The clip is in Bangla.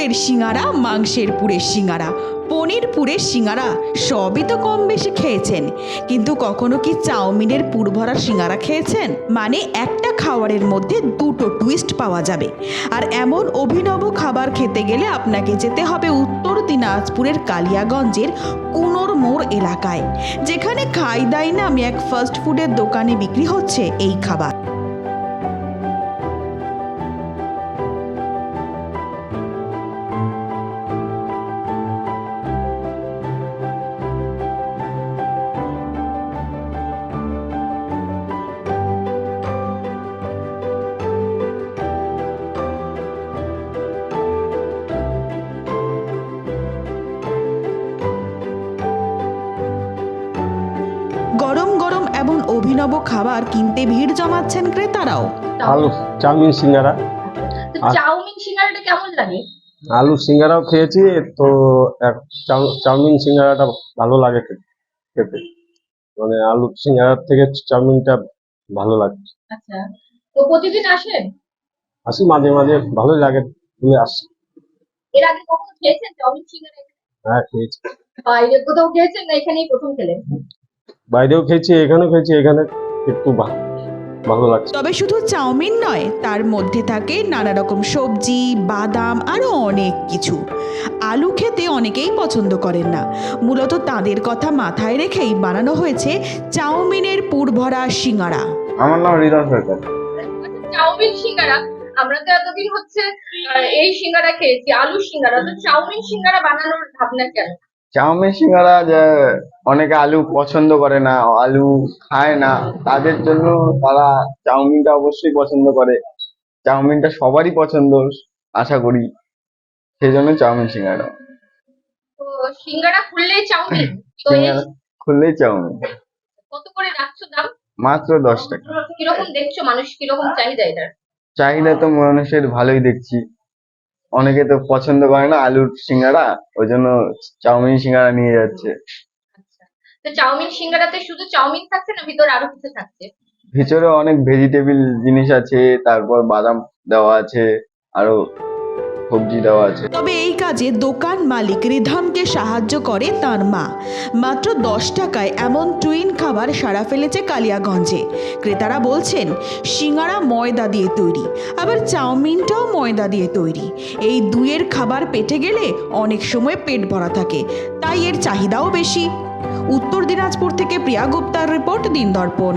চালের সিঙাড়া, মাংসের পুরের সিঙাড়া, পনির পুরের সিঙাড়া সবই তো কম বেশি খেয়েছেন, কিন্তু কখনো কি চাউমিনের পুর ভরা সিঙাড়া খেয়েছেন? মানে একটা খাবারের মধ্যে দুটো টুইস্ট পাওয়া যাবে। আর এমন অভিনব খাবার খেতে গেলে আপনাকে যেতে হবে উত্তর দিনাজপুরের কালিয়াগঞ্জের কুনোর মোড় এলাকায়, যেখানে খাই দাই নামে এক ফাস্ট ফুডের দোকানে বিক্রি হচ্ছে এই খাবার। গরম গরম এমন অভিনব খাবার কিনতে ভিড় জমাচ্ছেন ক্রেতারাও। আলু চাউমিন সিঙ্গারা। তো চাউমিন সিঙ্গারাটা কেমন লাগে? আলু সিঙ্গারাও খেয়েছি তো, চাউমিন সিঙ্গারাটা ভালো লাগে খেতে। মানে আলু সিঙ্গারার থেকে চাউমিনটা ভালো লাগে। আচ্ছা, তো প্রতিদিন আসেন? আসি মাঝে মাঝে, ভালোই লাগে, তুমি আসি। এর আগে কখনো খেয়েছেন চাউমিন সিঙ্গারা? হ্যাঁ খেয়েছি, বাইরে কোথাও খেয়েছেন না এখানেই প্রথম খেলেন? বাইরেও খেয়েছি, এখানেও খেয়েছি, এখানে একটু ভালো লাগছে। তবে শুধু চাউমিন নয়, তার মধ্যে থাকে নানা রকম সবজি, বাদাম, আরও অনেক কিছু। আলু খেতে অনেকেই পছন্দ করেন না, মূলত তাদের কথা মাথায় রেখেই বানানো হয়েছে চাউমিনের পুর ভরা সিঙাড়া। আমার নাম হৃদয় সরকার। চাউমিন সিঙ্গারা, আমরা তো এতদিন হচ্ছে এই সিঙ্গারা খেয়েছি, আলু সিঙ্গারা। তো চাউমিন সিঙ্গারা বানানোর ভাবনা কেন? চাউমিন সিঙ্গারা যে অনেকে আলু পছন্দ করে না, আলু খায় না, তাদের জন্য তারা চাউমিনটা অবশ্যই পছন্দ করে। চাউমিনটা সবারই পছন্দ আশা করি, সেই জন্য চাউমিন সিঙ্গারা। তো সিঙ্গারা খুললেই চাউমিন, তো এই সিঙ্গারা খুললেই চাউমিন। কত করে রাখছো দাম? মাত্র 10 টাকা। কিরকম দেখছো, মানুষ কিরকম চাহিদা এটার? চাহিদা তো মানুষের ভালোই দেখছি, অনেকে তো পছন্দ করে না আলুর সিঙ্গারা, ওই জন্য চাউমিন সিঙ্গারা নিয়ে যাচ্ছে। আচ্ছা, তো চাউমিন সিঙ্গারাতে শুধু চাউমিন থাকছে না ভিতরে আরো কিছু থাকছে? ভিতরে অনেক ভেজিটেবল জিনিস আছে, তারপর বাদাম দেওয়া আছে, আরো সবজি দেওয়া আছে। তবে এই কাজে দোকান মালিক রিধামকে সাহায্য করে তার মা। মাত্র 10 টাকায় এমন টুইন খাবার সারা ফেলেছে কালিয়াগঞ্জে। ক্রেতারা বলছেন সিঙাড়া ময়দা দিয়ে তৈরি, আবার চাউমিনটাও ময়দা দিয়ে তৈরি। এই দুইয়ের খাবার পেটে গেলে অনেক সময় পেট ভরা থাকে, তাই এর চাহিদাও বেশি। উত্তর দিনাজপুর থেকে প্রিয়া গুপ্তার রিপোর্ট, দিন দর্পণ।